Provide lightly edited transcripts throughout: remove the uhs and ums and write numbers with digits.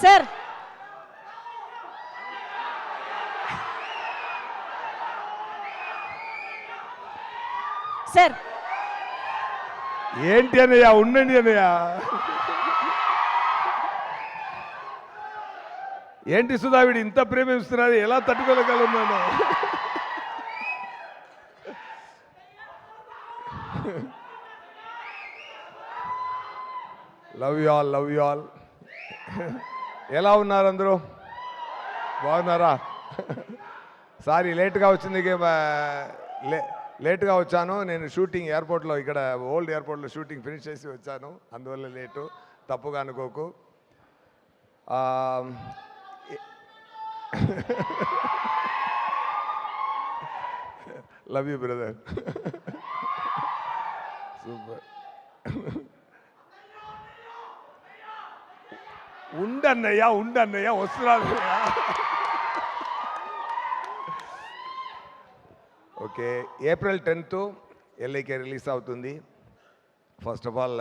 Sir sir ఏంటి అన్నయ్య, ఉండండి అన్నయ్య. ఏంటి సుధావిడి ఇంత ప్రేమిస్తున్నారు, ఎలా తట్టుకోగలుగుతున్నాను? Love you all, love you all. ఎలా ఉన్నారు అందరూ? బాగున్నారా? సారీ లేట్గా వచ్చింది, లేట్గా వచ్చాను. నేను షూటింగ్ ఎయిర్పోర్ట్లో, ఇక్కడ ఓల్డ్ ఎయిర్పోర్ట్లో షూటింగ్ ఫినిష్ చేసి వచ్చాను, అందువల్ల లేటు, తప్పుగా అనుకోకు. Love you brother. సూపర్. ఉండన్నయ్యా, ఉండన్నయ్యా, వస్తున్నాను. Okay, April 10th LIK release అవుతుంది. First of all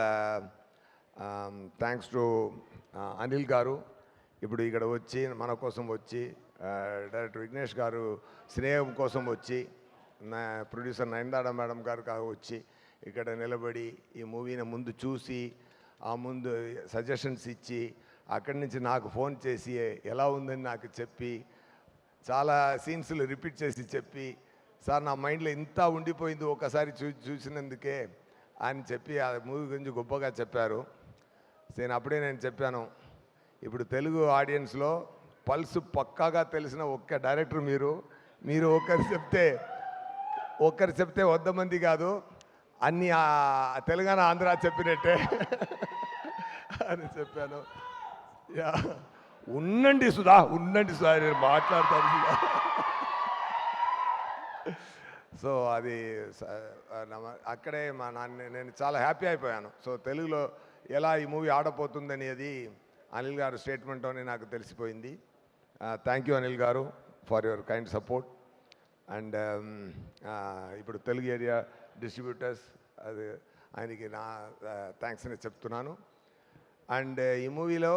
thanks to Anil garu, ఇప్పుడు ఇక్కడ వచ్చి మన కోసం వచ్చి, డైరెక్టర్ విఘ్నేష్ గారు స్నేహం కోసం వచ్చి, ప్రొడ్యూసర్ నయనతార మేడం గారు వచ్చి ఇక్కడ నిలబడి ఈ మూవీని ముందు చూసి, ఆ ముందు సజెషన్స్ ఇచ్చి, అక్కడి నుంచి నాకు ఫోన్ చేసి ఎలా ఉందని నాకు చెప్పి, చాలా సీన్స్లు రిపీట్ చేసి చెప్పి, సార్ నా మైండ్లో ఇంత ఉండిపోయింది ఒకసారి చూసినందుకే అని చెప్పి ఆ మూవీ గురించి గొప్పగా చెప్పారు. నేను అప్పుడే చెప్పాను, ఇప్పుడు తెలుగు ఆడియన్స్లో పల్స్ పక్కాగా తెలిసిన ఒక్క డైరెక్టర్ మీరు ఒక్కరు చెప్తే 100 మంది కాదు, అన్ని తెలంగాణ ఆంధ్ర చెప్పినట్టే అని చెప్పాను. ఉండండి సుధా, ఉండండి సుధా, నేను మాట్లాడతాను సుధా. సో అది అక్కడే నేను చాలా హ్యాపీ అయిపోయాను. సో తెలుగులో ఎలా ఈ మూవీ ఆడపోతుంది అనేది అనిల్ గారు స్టేట్మెంట్తోనే నాకు తెలిసిపోయింది. థ్యాంక్ యూ అనిల్ గారు for your kind support. And ఇప్పుడు తెలుగు ఏరియా డిస్ట్రిబ్యూటర్స్, అది ఆయనకి నా థ్యాంక్స్ అని చెప్తున్నాను. అండ్ ఈ మూవీలో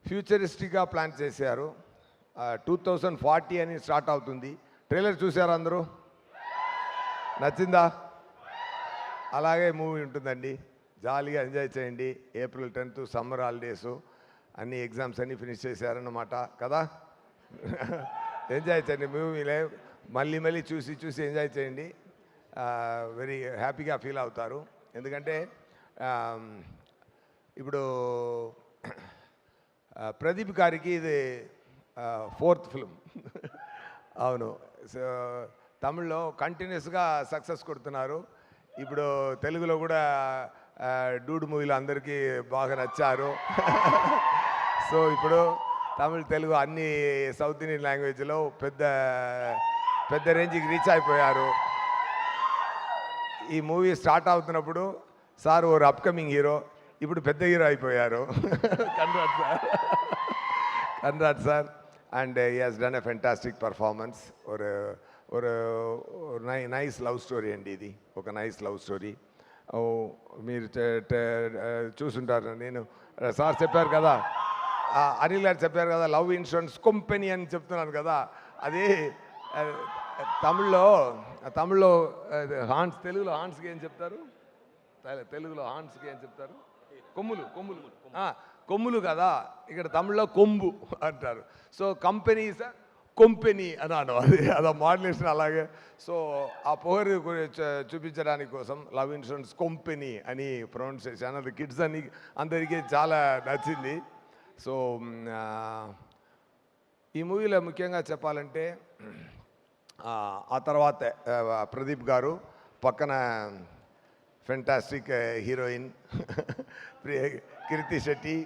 ఫ్యూచరిస్టిక్గా ప్లాన్ చేశారు. 2040 అని స్టార్ట్ అవుతుంది. ట్రైలర్ చూసారా అందరూ? నచ్చిందా? అలాగే మూవీ ఉంటుందండి, జాలీగా ఎంజాయ్ చేయండి. ఏప్రిల్ 10th సమ్మర్ హాలిడేసు, అన్ని ఎగ్జామ్స్ అన్నీ ఫినిష్ చేశారన్నమాట కదా. ఎంజాయ్ చేయండి మూవీలే, మళ్ళీ చూసి ఎంజాయ్ చేయండి. వెరీ హ్యాపీగా ఫీల్ అవుతారు. ఎందుకంటే ఇప్పుడు ప్రదీప్ గారికి ఇది 4th ఫిల్మ్. అవును, సో తమిళ్లో కంటిన్యూస్గా సక్సెస్ కొడుతున్నారు. ఇప్పుడు తెలుగులో కూడా డూడ్ మూవీలో అందరికీ బాగా నచ్చారు. సో ఇప్పుడు తమిళ్ తెలుగు అన్ని సౌత్ ఇండియన్ లాంగ్వేజ్లో పెద్ద రేంజ్కి రీచ్ అయిపోయారు. ఈ మూవీ స్టార్ట్ అవుతున్నప్పుడు సార్ ఓ అప్కమింగ్ హీరో, ఇప్పుడు పెద్ద హీరో అయిపోయారు. Congrats sir. And he has done a fantastic performance. ஒரு నైస్ లవ్ స్టోరీ అండి ఇది, ఒక నైస్ లవ్ స్టోరీ. మీరు చూసుంటారు. నేను సార్ చెప్పారు కదా, అనిల్ గారు చెప్పారు కదా, లవ్ ఇన్సూరెన్స్ కంపెనీ అని చెప్తున్నాను కదా, అది తమిళ్లో హాన్స్, తెలుగులో హాన్స్కి ఏం చెప్తారు? తెలుగులో హాన్స్కి ఏం చెప్తారు? కొమ్ములు కదా, ఇక్కడ తమిళ్లో కొంబు అంటారు. సో కంపెనీ సార్ కొంపెనీ అన్నాను, అది మాడ్యులేషన్ అలాగే. సో ఆ పొగరు చూపించడానికి కోసం లవ్ ఇన్సూరెన్స్ కంపెనీ అని ప్రొనౌన్స్ చేశాను. అది కిడ్స్ అని అందరికీ చాలా నచ్చింది. సో ఈ మూవీలో ముఖ్యంగా చెప్పాలంటే, ఆ తర్వాత ప్రదీప్ గారు పక్కన fantastic heroine Keerthi Shetty,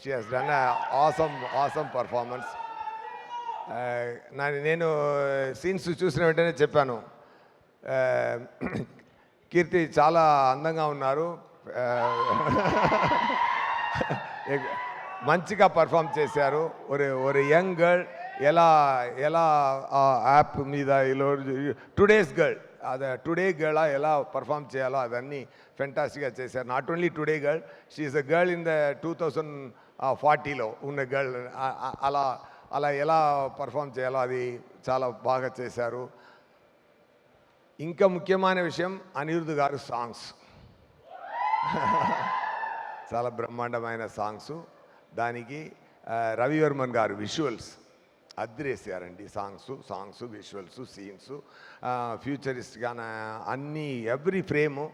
she has done awesome performance. నేను సీన్స్ చూసిన వెంటనే చెప్పాను, కీర్తి చాలా అందంగా ఉన్నారు, మంచిగా పర్ఫామ్ చేశారు. ஒரு యంగ్ గర్ల్ ఎలా ఆ యాప్ మీద టుడేస్ గర్ల్, టుడే గర్ల్ ఎలా పర్ఫామ్ చేయాలో అదన్నీ ఫెంటాస్టిక్గా చేశారు. Not only today girl, she is a girl in the 40లో ఉన్న గర్ల్ అలా అలా ఎలా పర్ఫామ్ చేయాలో అది చాలా బాగా చేశారు. ఇంకా ముఖ్యమైన విషయం అనిరుద్ధ్ గారు సాంగ్స్ చాలా బ్రహ్మాండమైన సాంగ్స్. దానికి రవివర్మన్ గారు విజువల్స్ అద్రేసారండి. సాంగ్స్ విజువల్స్ సీన్స్ ఫ్యూచరిస్ట్గా అన్నీ ఎవ్రీ ఫ్రేము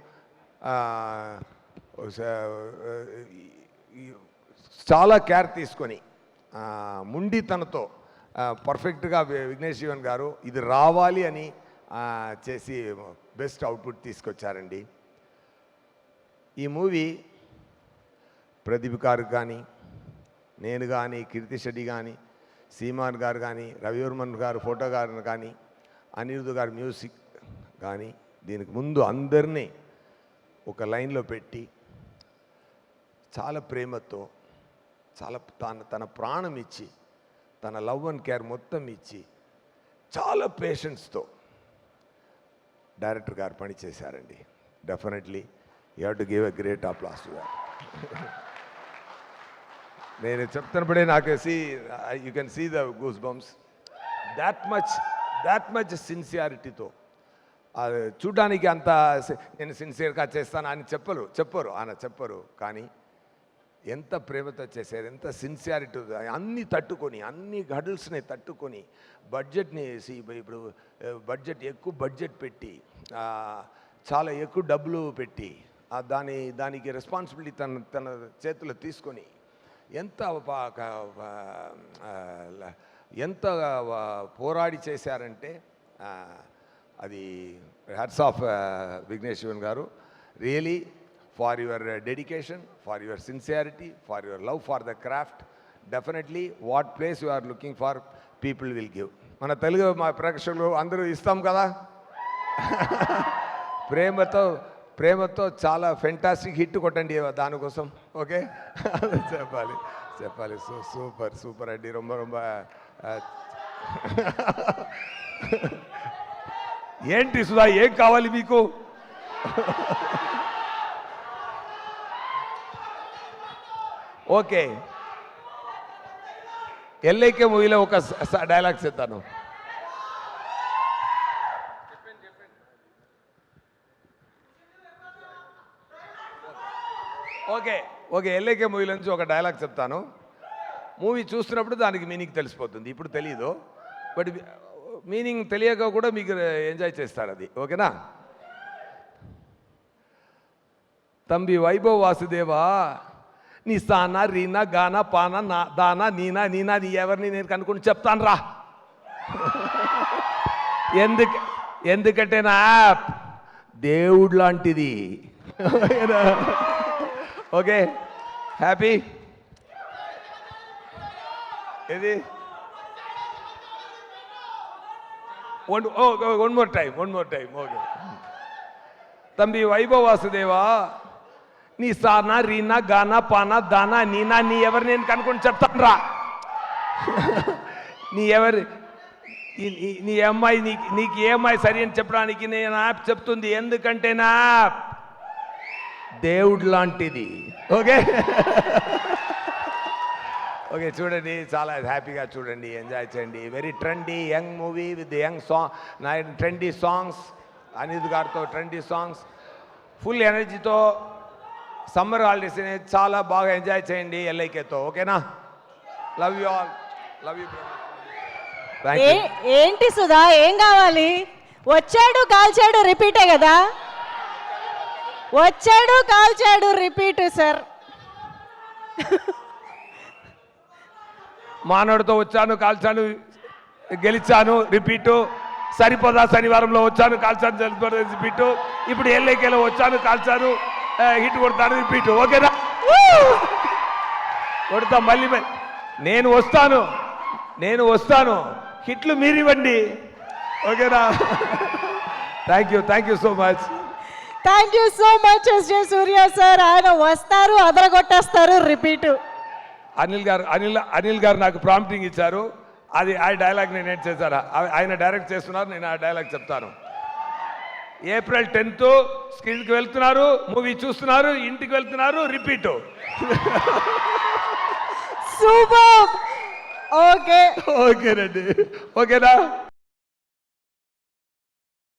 చాలా కేర్ తీసుకొని ముండితనతో పర్ఫెక్ట్గా విఘ్నేష్ శివన్ గారు ఇది రావాలి అని చేసి బెస్ట్ అవుట్పుట్ తీసుకొచ్చారండి. ఈ మూవీ ప్రదీప్ గారు కానీ, నేను కానీ, కీర్తి శెట్టి కానీ, సీమాన్ గారు కానీ, రవివర్మన్ గారు ఫోటో గారు కానీ, అనిరుద్ధ్ గారు మ్యూజిక్ కానీ, దీనికి ముందు అందరినీ ఒక లైన్లో పెట్టి చాలా ప్రేమతో చాలా తన ప్రాణం ఇచ్చి తన లవ్ అండ్ కేర్ మొత్తం ఇచ్చి చాలా పేషెన్స్తో డైరెక్టర్ గారు పనిచేశారండి. Definitely you have to give a great applause to that. నేను చెప్తున్నప్పుడే నాకు you can see the goose bumps. That much సిన్సియారిటీతో చూడ్డానికి అంత నేను సిన్సియర్గా చేస్తాను అని చెప్పరు కానీ ఎంత ప్రేమతో చేశారు, ఎంత సిన్సియారిటీ, అన్నీ తట్టుకొని అన్ని హడల్స్ని తట్టుకొని బడ్జెట్ని ఇప్పుడు ఎక్కువ బడ్జెట్ పెట్టి చాలా ఎక్కువ డబ్బులు పెట్టి దానికి రెస్పాన్సిబిలిటీ తన చేతిలో తీసుకొని ఎంత పోరాడి చేశారంటే అది hats off Vignesh Shivan garu. Really for your dedication, for your sincerity, for your love for the craft. Definitely what place you are looking for people will give. మన తెలుగు మా ప్రేక్షకులు అందరూ ఇస్తాం కదా. ప్రేమతో చాలా ఫెంటాస్టిక్ హిట్ కొట్టండి దానికోసం. ఓకే చెప్పాలి సూపర్ అండి. రొంబ ఏంటి సుధా, ఏం కావాలి మీకు? ఓకే, ఎల్ఐకే మూవీలో ఒక డైలాగ్ చెప్తాను. ఓకే ఎల్ఐకే మూవీలో నుంచి ఒక డైలాగ్ చెప్తాను. మూవీ చూస్తున్నప్పుడు దానికి మీనింగ్ తెలిసిపోతుంది. ఇప్పుడు తెలీదు, బట్ మీనింగ్ తెలియక కూడా మీకు ఎంజాయ్ చేస్తారు అది. ఓకేనా? తంబి వైభవ్ వాసుదేవా, నీ సానా రీనా గానా పానా నా దానా నీనా నీ ఎవరిని నేను కనుక్కొని చెప్తాను రా. ఎందుకంటే నా యాప్ దేవుడు లాంటిది. Okay, happy. ఇది వన్ మోర్ టైం. ఓకే, తంబి వైభవ్ వాసుదేవా, నీ సానా రీనా గానా పానా దానా నీనా నీ ఎవరు నేను కనుక్కొని చెప్తాను రా. నీ అమ్మాయి నీకు ఏ అమ్మాయి సరి అని చెప్పడానికి నేను యాప్ చెప్తుంది. ఎందుకంటే నా యాప్ దేవుడు లాంటిది. ఓకే చూడండి, చాలా హ్యాపీగా చూడండి, ఎంజాయ్ చేయండి. Very trendy young movie with young trendy songs. Anirudh గారితో ట్రెండీ సాంగ్స్, ఫుల్ ఎనర్జీతో సమ్మర్ హాలిడేస్ని చాలా బాగా ఎంజాయ్ చేయండి ఎల్ఐకేతో. ఓకేనా? Love you all. Love you. ఏంటి సుధా, ఏం కావాలి? వచ్చాడు కాల్చాడు రిపీటే కదా. వచ్చాడు కాల్చాడు రిపీట్ సార్. మానవుడితో వచ్చాను కాల్చాను గెలిచాను రిపీటు. సరిపోదా శనివారంలో వచ్చాను కాల్చాను సరిపోదా రిపీటు. ఇప్పుడు ఎల్ఐకేలో వచ్చాను కాల్చాను హిట్ కొడతాను రిపీటు. ఓకేనా? కొడతా మళ్ళీ. నేను వస్తాను హిట్లు మీరివ్వండి. ఓకేనా? Thank you so much. Thank you so much SJ Surya sir. ఆయన వస్తారు, అదరగొట్టేస్తారు రిపీటు. అనిల్ గారు నాకు ప్రాంప్టింగ్ ఇచ్చారు. అది ఆ డైలాగ్ నేను ఏం చేశాను, ఆయన డైరెక్ట్ చేస్తున్నారు, నేను ఆ డైలాగ్ చెప్తాను. April 10th స్క్రీన్కి వెళ్తున్నారు, మూవీ చూస్తున్నారు, ఇంటికి వెళ్తున్నారు, రిపీటు. సూపర్. ఓకే ఓకేనండి. ఓకేనా?